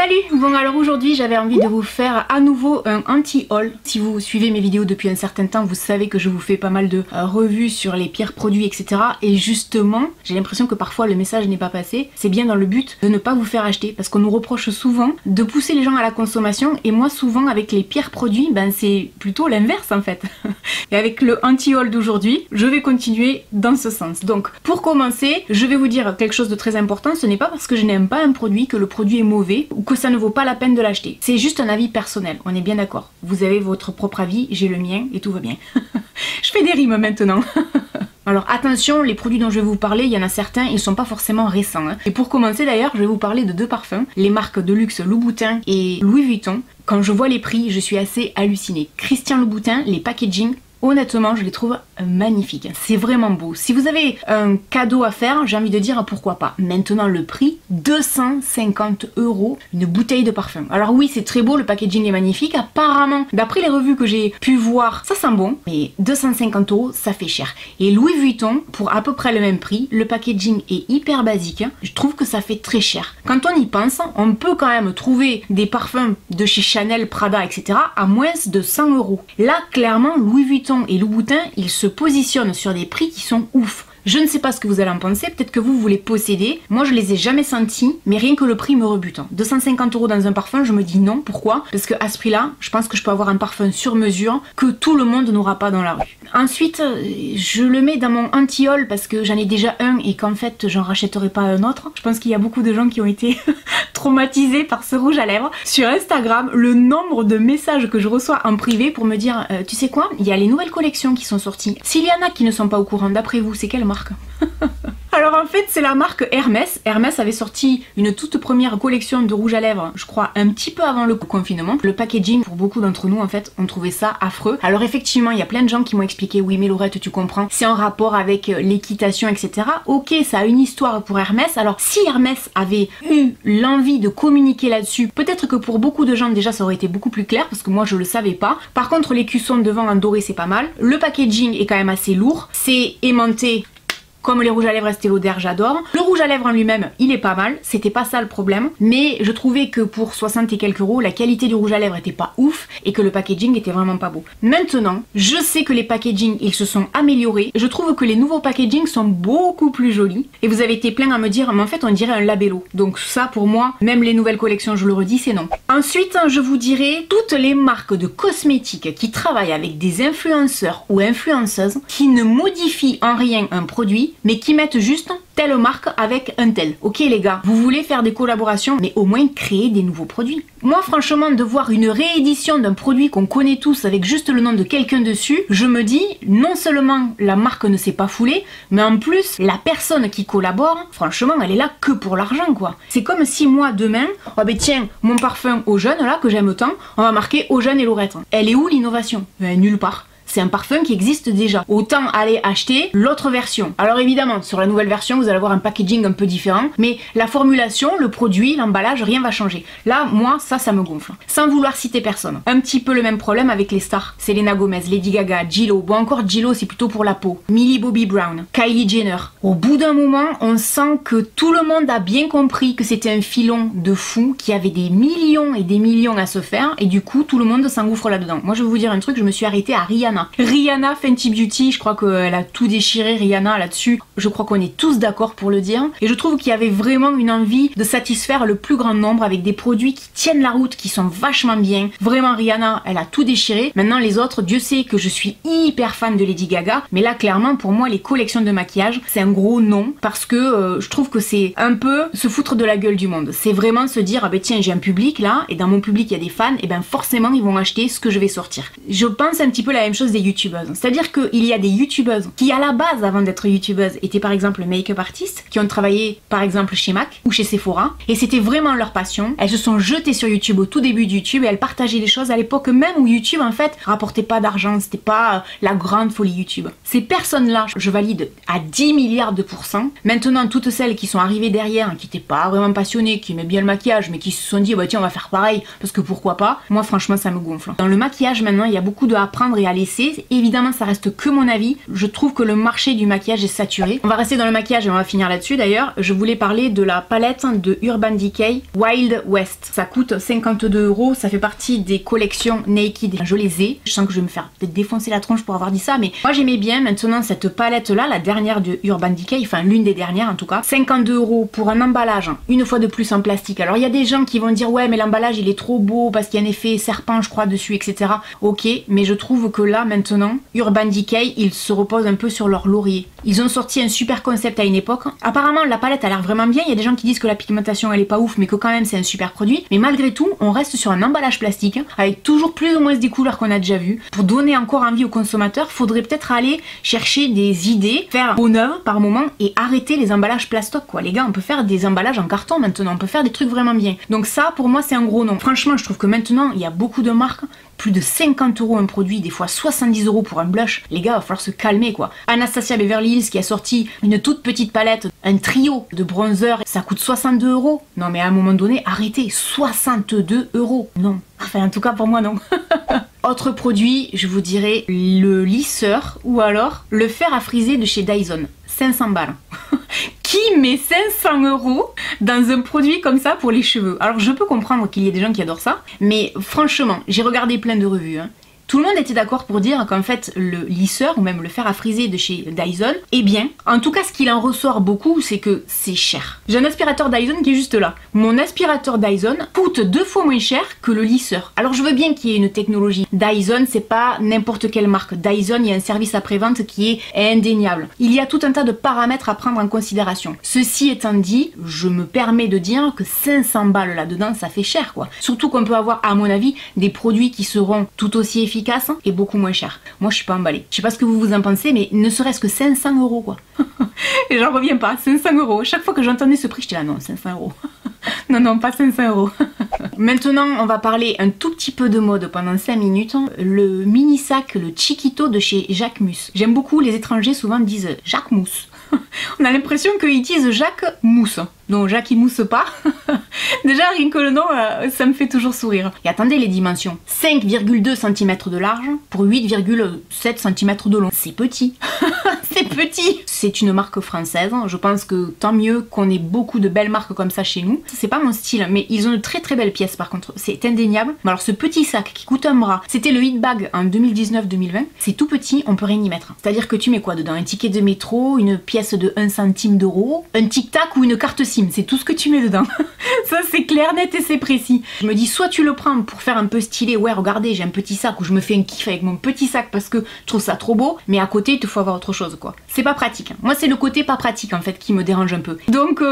Salut! Bon alors aujourd'hui j'avais envie de vous faire à nouveau un anti-haul. Si vous suivez mes vidéos depuis un certain temps, vous savez que je vous fais pas mal de revues sur les pires produits, etc. Et justement, j'ai l'impression que parfois le message n'est pas passé. C'est bien dans le but de ne pas vous faire acheter, parce qu'on nous reproche souvent de pousser les gens à la consommation, et moi souvent avec les pires produits, ben c'est plutôt l'inverse en fait. Et avec le anti-haul d'aujourd'hui, je vais continuer dans ce sens. Donc pour commencer, je vais vous dire quelque chose de très important. Ce n'est pas parce que je n'aime pas un produit que le produit est mauvais ou que ça ne vaut pas la peine de l'acheter. C'est juste un avis personnel, on est bien d'accord. Vous avez votre propre avis, j'ai le mien et tout va bien. Je fais des rimes maintenant. Alors attention, les produits dont je vais vous parler, il y en a certains, ils sont pas forcément récents. Et pour commencer d'ailleurs, je vais vous parler de deux parfums, les marques de luxe Louboutin et Louis Vuitton. Quand je vois les prix, je suis assez hallucinée. Christian Louboutin, les packaging, honnêtement, je les trouve magnifiques. C'est vraiment beau. Si vous avez un cadeau à faire, j'ai envie de dire pourquoi pas. Maintenant, le prix, 250 €, une bouteille de parfum. Alors oui, c'est très beau, le packaging est magnifique. Apparemment, d'après les revues que j'ai pu voir, ça sent bon. Mais 250 €, ça fait cher. Et Louis Vuitton, pour à peu près le même prix, le packaging est hyper basique. Je trouve que ça fait très cher. Quand on y pense, on peut quand même trouver des parfums de chez Chanel, Prada, etc. à moins de 100 €. Là, clairement, Louis Vuitton et Louboutin, ils se positionnent sur des prix qui sont ouf. Je ne sais pas ce que vous allez en penser, peut-être que vous les possédez. Moi, je les ai jamais sentis, mais rien que le prix me rebute. 250 € dans un parfum, je me dis non. Pourquoi? Parce qu'à ce prix-là, je pense que je peux avoir un parfum sur mesure que tout le monde n'aura pas dans la rue. Ensuite, je le mets dans mon anti-haul parce que j'en ai déjà un et qu'en fait, j'en rachèterai pas un autre. Je pense qu'il y a beaucoup de gens qui ont été traumatisés par ce rouge à lèvres. Sur Instagram, le nombre de messages que je reçois en privé pour me dire tu sais quoi, il y a les nouvelles collections qui sont sorties. S'il y en a qui ne sont pas au courant, d'après vous, c'est quelle marque? Alors en fait c'est la marque Hermès. Hermès avait sorti une toute première collection de rouge à lèvres, je crois un petit peu avant le confinement. Le packaging, pour beaucoup d'entre nous en fait, on trouvait ça affreux. Alors effectivement il y a plein de gens qui m'ont expliqué oui mais Laurette tu comprends, c'est en rapport avec l'équitation etc. Ok, ça a une histoire pour Hermès. Alors si Hermès avait eu l'envie de communiquer là-dessus, peut-être que pour beaucoup de gens déjà ça aurait été beaucoup plus clair parce que moi je le savais pas. Par contre les cuissons devant en doré c'est pas mal. Le packaging est quand même assez lourd, c'est aimanté. Comme les rouges à lèvres Estée Lauder, j'adore. Le rouge à lèvres en lui-même, il est pas mal, c'était pas ça le problème. Mais je trouvais que pour 60 et quelques €, la qualité du rouge à lèvres était pas ouf et que le packaging était vraiment pas beau. Maintenant, je sais que les packaging, ils se sont améliorés. Je trouve que les nouveaux packaging sont beaucoup plus jolis. Et vous avez été plein à me dire, mais en fait on dirait un labello. Donc ça pour moi, même les nouvelles collections, je le redis, c'est non. Ensuite, je vous dirai toutes les marques de cosmétiques qui travaillent avec des influenceurs ou influenceuses qui ne modifient en rien un produit, mais qui mettent juste telle marque avec un tel. Ok les gars, vous voulez faire des collaborations, mais au moins créer des nouveaux produits. Moi franchement, de voir une réédition d'un produit qu'on connaît tous avec juste le nom de quelqu'un dessus, je me dis, non seulement la marque ne s'est pas foulée, mais en plus, la personne qui collabore, franchement, elle est là que pour l'argent quoi. C'est comme si moi demain, oh ben tiens, mon parfum Eau Jeune là, que j'aime tant, on va marquer Eau Jeune et Laurette. Elle est où l'innovation? Nulle part. C'est un parfum qui existe déjà. Autant aller acheter l'autre version. Alors évidemment, sur la nouvelle version, vous allez avoir un packaging un peu différent, mais la formulation, le produit, l'emballage, rien va changer. Là, moi, ça me gonfle. Sans vouloir citer personne. Un petit peu le même problème avec les stars. Selena Gomez, Lady Gaga, J.Lo. Bon, encore J.Lo, c'est plutôt pour la peau. Millie Bobby Brown, Kylie Jenner. Au bout d'un moment, on sent que tout le monde a bien compris que c'était un filon de fou, qui avait des millions et des millions à se faire, et du coup, tout le monde s'engouffre là-dedans. Moi, je vais vous dire un truc, je me suis arrêtée à Rihanna. Rihanna Fenty Beauty, je crois qu'elle a tout déchiré Rihanna là-dessus, je crois qu'on est tous d'accord pour le dire, et je trouve qu'il y avait vraiment une envie de satisfaire le plus grand nombre avec des produits qui tiennent la route, qui sont vachement bien. Vraiment Rihanna, elle a tout déchiré. Maintenant les autres, Dieu sait que je suis hyper fan de Lady Gaga, mais là clairement pour moi les collections de maquillage c'est un gros non, parce que je trouve que c'est un peu se foutre de la gueule du monde. C'est vraiment se dire ah ben tiens j'ai un public là, et dans mon public il y a des fans, et ben forcément ils vont acheter ce que je vais sortir. Je pense un petit peu la même chose des youtubeuses. C'est-à-dire qu'il y a des youtubeuses qui à la base avant d'être youtubeuses étaient par exemple make-up artistes, qui ont travaillé par exemple chez MAC ou chez Sephora, et c'était vraiment leur passion. Elles se sont jetées sur YouTube au tout début de YouTube et elles partageaient des choses à l'époque même où YouTube en fait rapportait pas d'argent, c'était pas la grande folie YouTube. Ces personnes-là, je valide à 10 milliards de %. Maintenant toutes celles qui sont arrivées derrière, qui n'étaient pas vraiment passionnées, qui aimaient bien le maquillage mais qui se sont dit bah tiens on va faire pareil parce que pourquoi pas, moi franchement ça me gonfle. Dans le maquillage maintenant il y a beaucoup de à prendre et à laisser c'est. Évidemment, ça reste que mon avis. Je trouve que le marché du maquillage est saturé. On va rester dans le maquillage et on va finir là-dessus d'ailleurs. Je voulais parler de la palette de Urban Decay Wild West. Ça coûte 52 €. Ça fait partie des collections Naked. Je les ai. Je sens que je vais me faire peut-être défoncer la tronche pour avoir dit ça, mais moi j'aimais bien. Maintenant, cette palette-là, la dernière de Urban Decay, enfin l'une des dernières en tout cas, 52 € pour un emballage, une fois de plus en plastique. Alors il y a des gens qui vont dire ouais mais l'emballage il est trop beau parce qu'il y a un effet serpent je crois dessus, etc. Ok, mais je trouve que là maintenant, Urban Decay, ils se reposent un peu sur leur laurier. Ils ont sorti un super concept à une époque. Apparemment la palette a l'air vraiment bien, il y a des gens qui disent que la pigmentation elle est pas ouf mais que quand même c'est un super produit. Mais malgré tout, on reste sur un emballage plastique avec toujours plus ou moins des couleurs qu'on a déjà vues. Pour donner encore envie aux consommateurs, faudrait peut-être aller chercher des idées, faire peau neuve par moment et arrêter les emballages plastoc quoi. Les gars, on peut faire des emballages en carton maintenant, on peut faire des trucs vraiment bien. Donc ça pour moi c'est un gros non. Franchement je trouve que maintenant il y a beaucoup de marques, plus de 50 € un produit, des fois 70 € pour un blush. Les gars, il va falloir se calmer quoi. Anastasia Beverly Hills qui a sorti une toute petite palette, un trio de bronzer, ça coûte 62 €. Non mais à un moment donné, arrêtez, 62 €. Non. Enfin en tout cas pour moi non. Autre produit, je vous dirais le lisseur ou alors le fer à friser de chez Dyson. 500 balles. Qui met 500 € dans un produit comme ça pour les cheveux? Alors je peux comprendre qu'il y ait des gens qui adorent ça, mais franchement, j'ai regardé plein de revues, hein. Tout le monde était d'accord pour dire qu'en fait le lisseur ou même le fer à friser de chez Dyson est bien. En tout cas ce qu'il en ressort beaucoup c'est que c'est cher. J'ai un aspirateur Dyson qui est juste là. Mon aspirateur Dyson coûte 2 fois moins cher que le lisseur. Alors je veux bien qu'il y ait une technologie. Dyson c'est pas n'importe quelle marque. Dyson il y a un service après-vente qui est indéniable. Il y a tout un tas de paramètres à prendre en considération. Ceci étant dit, je me permets de dire que 500 balles là-dedans ça fait cher quoi. Surtout qu'on peut avoir à mon avis des produits qui seront tout aussi efficaces et beaucoup moins cher. Moi je suis pas emballée. Je sais pas ce que vous en pensez mais ne serait-ce que 500 € quoi. Et j'en reviens pas, 500 €. Chaque fois que j'entendais ce prix j'étais là non 500 €. Non non pas 500 €. Maintenant on va parler un tout petit peu de mode pendant 5 minutes. Le mini sac, le Chiquito de chez Jacquemus. J'aime beaucoup, les étrangers souvent disent Jacquemus. On a l'impression qu'ils disent Jacques Mousse. Non, Jacques il mousse pas. Déjà rien que le nom, ça me fait toujours sourire. Et attendez les dimensions. 5,2 cm de large pour 8,7 cm de long. C'est petit. C'est petit. C'est une marque française. Je pense que tant mieux qu'on ait beaucoup de belles marques comme ça chez nous. C'est pas mon style, mais ils ont de très très belles pièces par contre. C'est indéniable. Mais alors ce petit sac qui coûte un bras, c'était le hit bag en 2019-2020. C'est tout petit, on peut rien y mettre. C'est-à-dire que tu mets quoi dedans? Un ticket de métro, une pièce de 1 centime d'euro, un tic-tac ou une carte SIM. C'est tout ce que tu mets dedans. Ça c'est clair, net et c'est précis. Je me dis soit tu le prends pour faire un peu stylé, ouais regardez j'ai un petit sac où je me fais un kiff avec mon petit sac parce que je trouve ça trop beau, mais à côté il te faut avoir autre chose quoi. C'est pas pratique. Moi c'est le côté pas pratique en fait qui me dérange un peu. Donc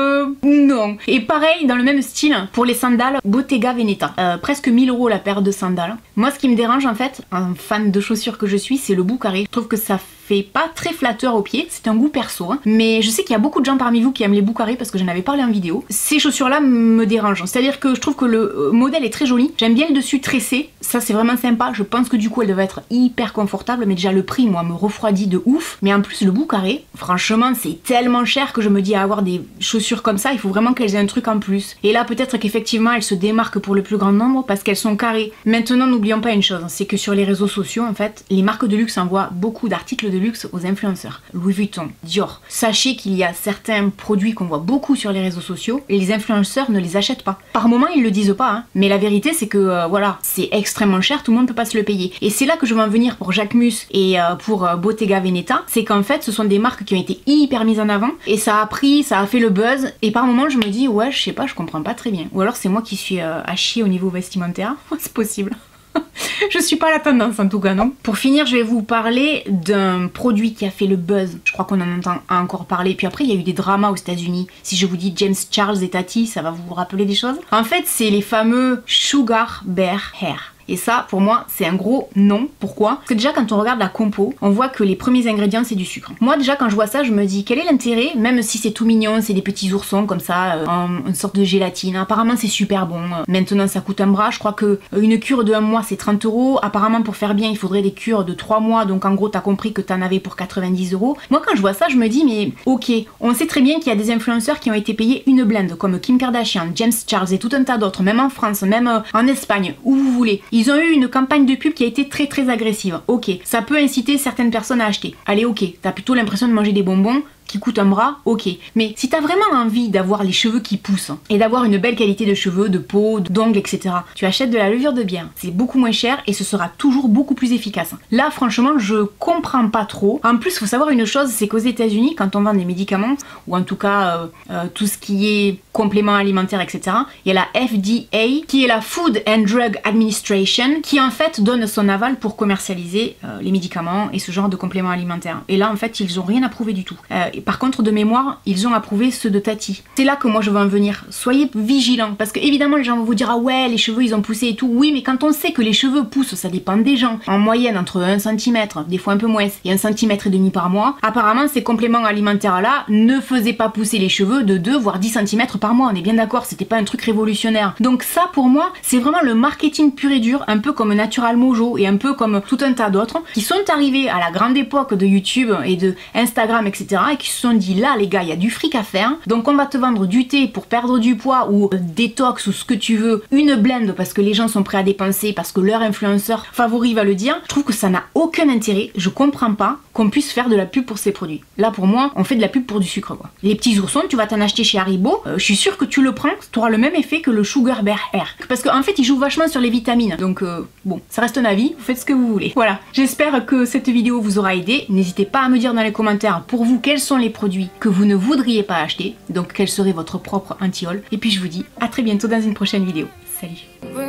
non. Et pareil dans le même style pour les sandales Bottega Veneta. Presque 1000 € la paire de sandales. Moi ce qui me dérange en fait, un fan de chaussures que je suis, c'est le bout carré. Je trouve que ça fait pas très flatteur aux pieds, c'est un goût perso, hein. Mais je sais qu'il y a beaucoup de gens parmi vous qui aiment les bouts carrés parce que j'en avais parlé en vidéo. Ces chaussures là me dérangent, c'est-à-dire que je trouve que le modèle est très joli, j'aime bien le dessus tressé, ça c'est vraiment sympa, je pense que du coup elle devait être hyper confortable, mais déjà le prix moi me refroidit de ouf, mais en plus le bout carré, franchement c'est tellement cher que je me dis à avoir des chaussures comme ça, il faut vraiment qu'elles aient un truc en plus. Et là peut-être qu'effectivement elles se démarquent pour le plus grand nombre parce qu'elles sont carrées. Maintenant n'oublions pas une chose, c'est que sur les réseaux sociaux en fait, les marques de luxe envoient beaucoup d'articles de luxe aux influenceurs. Louis Vuitton, Dior. Sachez qu'il y a certains produits qu'on voit beaucoup sur les réseaux sociaux et les influenceurs ne les achètent pas. Par moment ils le disent pas, hein, mais la vérité c'est que voilà, c'est extrêmement cher, tout le monde peut pas se le payer. Et c'est là que je veux en venir pour Jacquemus et pour Bottega Veneta, c'est qu'en fait ce sont des marques qui ont été hyper mises en avant et ça a pris, ça a fait le buzz et par moment je me dis ouais je sais pas, je comprends pas très bien. Ou alors c'est moi qui suis à chier au niveau vestimentaire, c'est possible. Je suis pas à la tendance en tout cas, non. Pour finir, je vais vous parler d'un produit qui a fait le buzz. Je crois qu'on en entend encore parler. Puis après, il y a eu des dramas aux États-Unis. Si je vous dis James Charles et Tati, ça va vous rappeler des choses. En fait, c'est les fameux Sugar Bear Hair. Et ça, pour moi, c'est un gros non. Pourquoi? Parce que déjà, quand on regarde la compo, on voit que les premiers ingrédients, c'est du sucre. Moi, déjà, quand je vois ça, je me dis, quel est l'intérêt? Même si c'est tout mignon, c'est des petits oursons comme ça, en une sorte de gélatine. Apparemment, c'est super bon. Maintenant, ça coûte un bras. Je crois que une cure de 1 mois, c'est 30 €. Apparemment, pour faire bien, il faudrait des cures de 3 mois. Donc, en gros, t'as compris que t'en avais pour 90 €. Moi, quand je vois ça, je me dis, mais ok, on sait très bien qu'il y a des influenceurs qui ont été payés une blinde, comme Kim Kardashian, James Charles et tout un tas d'autres, même en France, même en Espagne, où vous voulez. Ils ont eu une campagne de pub qui a été très agressive. Ok, ça peut inciter certaines personnes à acheter. Allez, ok, t'as plutôt l'impression de manger des bonbons qui coûte un bras, ok. Mais si t'as vraiment envie d'avoir les cheveux qui poussent et d'avoir une belle qualité de cheveux, de peau, d'ongles, etc., tu achètes de la levure de bière. C'est beaucoup moins cher et ce sera toujours beaucoup plus efficace. Là, franchement, je comprends pas trop. En plus, faut savoir une chose, c'est qu'aux États-Unis, quand on vend des médicaments, ou en tout cas tout ce qui est compléments alimentaires, etc., il y a la FDA, qui est la Food and Drug Administration, qui en fait donne son aval pour commercialiser les médicaments et ce genre de compléments alimentaires. Et là, en fait, ils ont rien approuvé du tout. Par contre, de mémoire, ils ont approuvé ceux de Tati. C'est là que moi je veux en venir. Soyez vigilants, parce que évidemment les gens vont vous dire ah ouais, les cheveux ils ont poussé et tout. Oui, mais quand on sait que les cheveux poussent, ça dépend des gens. En moyenne entre 1 cm, des fois un peu moins, et 1,5 cm par mois. Apparemment, ces compléments alimentaires là ne faisaient pas pousser les cheveux de 2 voire 10 cm par mois. On est bien d'accord, c'était pas un truc révolutionnaire. Donc ça pour moi, c'est vraiment le marketing pur et dur, un peu comme Natural Mojo et un peu comme tout un tas d'autres qui sont arrivés à la grande époque de YouTube et de Instagram, etc. et qui se sont dit là les gars, il y a du fric à faire, donc on va te vendre du thé pour perdre du poids ou détox ou ce que tu veux, une blend parce que les gens sont prêts à dépenser, parce que leur influenceur favori va le dire. Je trouve que ça n'a aucun intérêt, je comprends pas qu'on puisse faire de la pub pour ces produits. Là pour moi, on fait de la pub pour du sucre quoi. Les petits oursons, tu vas t'en acheter chez Haribo, je suis sûre que tu le prends, tu auras le même effet que le Sugar Bear Air. Parce qu'en fait, il joue vachement sur les vitamines, donc bon, ça reste un avis, vous faites ce que vous voulez. Voilà, j'espère que cette vidéo vous aura aidé, n'hésitez pas à me dire dans les commentaires pour vous quels sont les produits que vous ne voudriez pas acheter, donc quel serait votre propre anti-haul. Et puis je vous dis à très bientôt dans une prochaine vidéo. Salut!